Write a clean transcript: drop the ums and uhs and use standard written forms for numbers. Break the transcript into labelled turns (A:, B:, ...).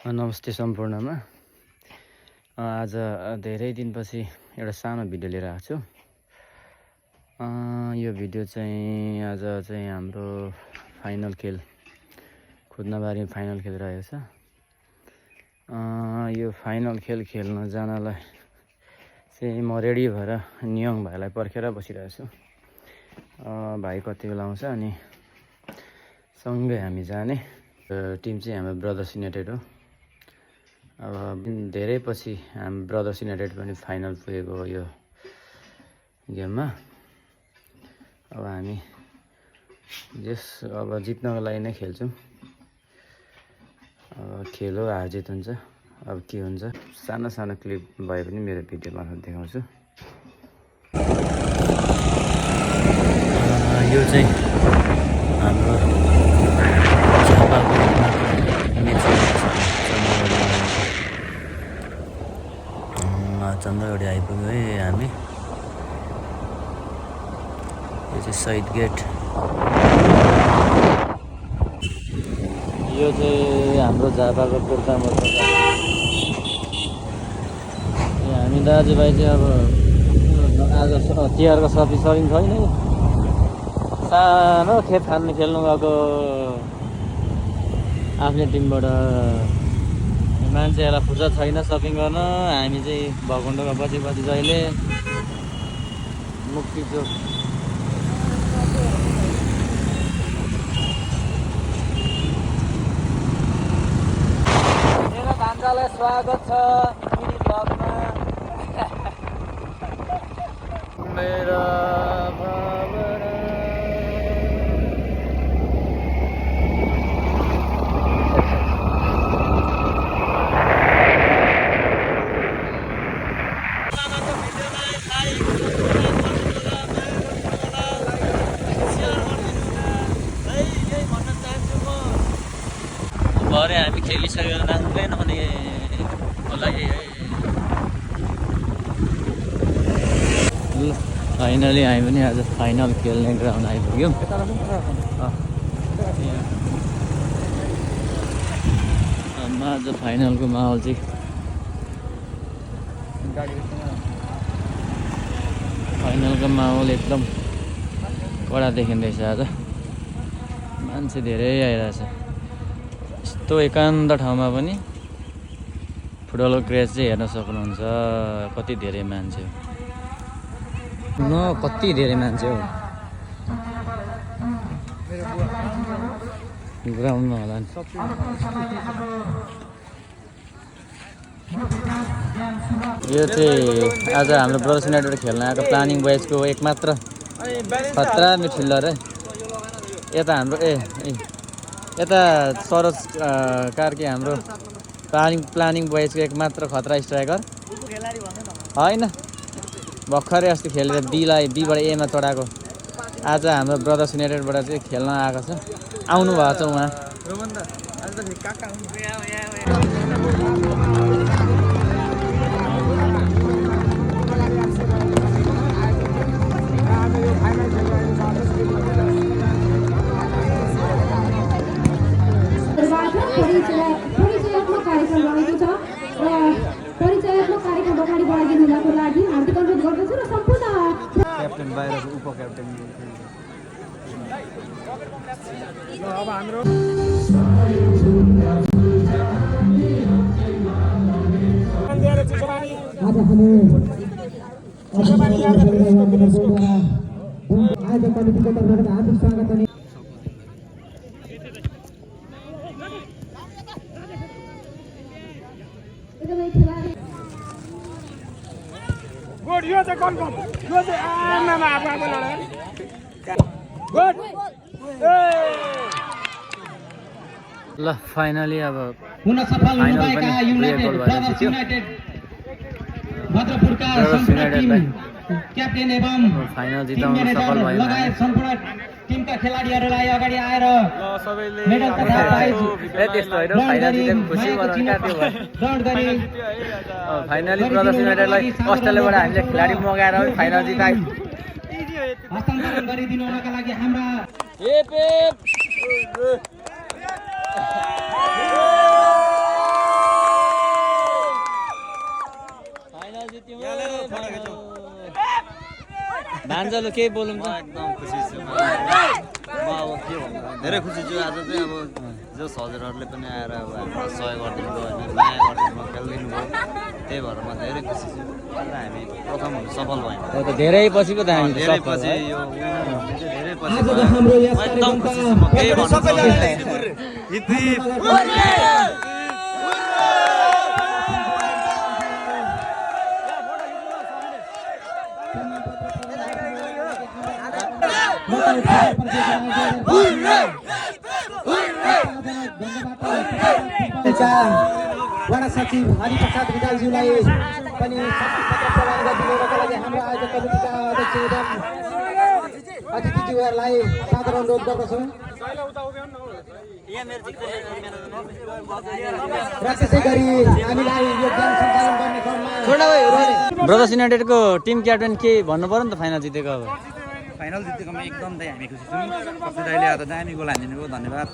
A: नमस्ते सम्पूर्णमा। आज धेरै दिनपछि एउटा सानो भिडियो लिएर आएको छु। यो भिडियो चाहिँ आज चाहिँ हाम्रो फाइनल खेल खुद्नाबारी फाइनल खेल रहेको छ। यो फाइनल खेल खेल्न जानलाई चाहिँ म रेडी भएर नियङ भाइलाई पर्खेर बसिरहेको छु। भाइ कति बेला आउँछ अनि सँगै हामी जाने। टिम चाहिँ हाम्रो ब्रदर्स युनाइटेड हो। अब धेरै पछि हामी ब्रदर्स युनाइटेड पनि फाइनल पुगेको यो गेममा। अब हामी अब जित्नको लागि नै खेल्छौँ। अब खेल हो, हार जित हुन्छ। अब के हुन्छ सानो सानो क्लिप भए पनि मेरो भिडियो मार्फत देखाउँछु। यो चाहिँ हाम्रो चन्द्रगढी आइपुग्यो है हामी। यो चाहिँ शहीद गेट। यो चाहिँ हाम्रो झापाको कुर्ता मोर्चा। हामी दाजुभाइ चाहिँ अब आज तिहारको सपिङ छैन। सानो खेत खानु खेल्नु गएको आफ्नै टिमबाट मान्छेहरूलाई फुर्सद छैन सपिङ गर्न। हामी चाहिँ भकुण्डोको पछि जहिले मुक्ति चोक मेरो भान्जालाई स्वागत छ मिनी भ्लगमा। मेरो भरे हामी खेलिसकेर नाच्दै नहुने होला है। फाइनली हामी पनि आज फाइनल खेल्ने ग्राउन्ड आइपुग्यौँ। आज फाइनलको माहौल चाहिँ एकदम कडा देखिँदैछ। आज मान्छे धेरै आइरहेछ। यस्तो एकान्त ठाउँमा पनि फुटबलको क्रेज चाहिँ हेर्न सक्नुहुन्छ। कति धेरै मान्छे हो, कति धेरै मान्छे हो ग्राउन्डमा होला नि। यो चाहिँ आज हाम्रो ब्रदर्स युनाइटेड खेल्न आएको प्लानिङ बोइजको एकमात्र खतरा मिडफिल्डर है। यता हाम्रो यता सरोज कार्की हाम्रो प्लानिङ बोइजको एकमात्र खतरा स्ट्राइकर होइन। भर्खरै अस्ति खेलेर बीबाट एमा चढाएको आज हाम्रो ब्रदर्स युनाइटेडबाट चाहिँ खेल्न आएको छ। आउनु भएको छ उहाँ।
B: परिचयात्मक कार्यक्रम अगाडि बढाइदिनुको लागि हार्दिक अनुरोध गर्दछु र सम्पूर्ण
A: क्याप्टेन बाहिरको उपक्याप्टेन अब हाम्रो
C: गुड। यो चाहिँ कल यो चाहिँ आमामा आफू लडाएर गुड।
A: ल फाइनली अब
D: पुनः सफल हुनुभएका युनाइटेड ब्रदर्स युनाइटेड भद्रपुरका क्याप्टेन एवं
A: फाइनल जिताउन सफल भएन।
D: लगायत सम्पूर्ण टिमका खेलाडीहरूलाई अगाडि आएर मेडल तथा प्राइज
A: फाइनली ब्रदर्स युनाइटेडलाई अस्ट्रेलियाबाट हामीले खेलाडी मगाएर फाइनल जितायो।
D: हस्तान्तरण गरिदिनु हुनका लागि हाम्रा
A: हान्जल केही बोलौँ त
E: एकदम खुसी छु म अब के भन्नु धेरै खुसी छु आज चाहिँ अब जो हजुरहरूले पनि आएर अब हामीलाई सहयोग गरिदिनु भयो होइन माया गरिदिनु भयो खेलिदिनु भयो त्यही भएर म धेरै खुसी छु र हामी प्रथम हुनु सफल भयौँ
A: हो त धेरै पछि पो त हामी
E: धेरै
A: सफल
E: पछि
A: भयो।
E: यो winner हुनु चाहिँ धेरै पछि
D: आजको
E: भयो।
D: हाम्रो यस
E: म एकदम खुसी छु म केही भन्नु सक्दिनँ।
D: वडा सचिव हरिप्रसाद विदालज्यूलाई पनि पत्र प्रदान गरिदिनुको लागि हाम्रो आयोजक कमिटीका अध्यक्ष एवं अतिथिज्यूहरूलाई सादर अनुरोध गर्दछौँ र त्यसै गरी हामीलाई योगदान सञ्चालन गर्ने क्रममा
A: ब्रदर्स युनाइटेडको टिम क्याप्टेन के भन्नु पर्यो नि त फाइनल जितेको अब
E: फाइनल जितेकोमा एकदम दामी खुसी छौँ कस्तो दाइले आज दामी गोल हानिदिनु भयो धन्यवाद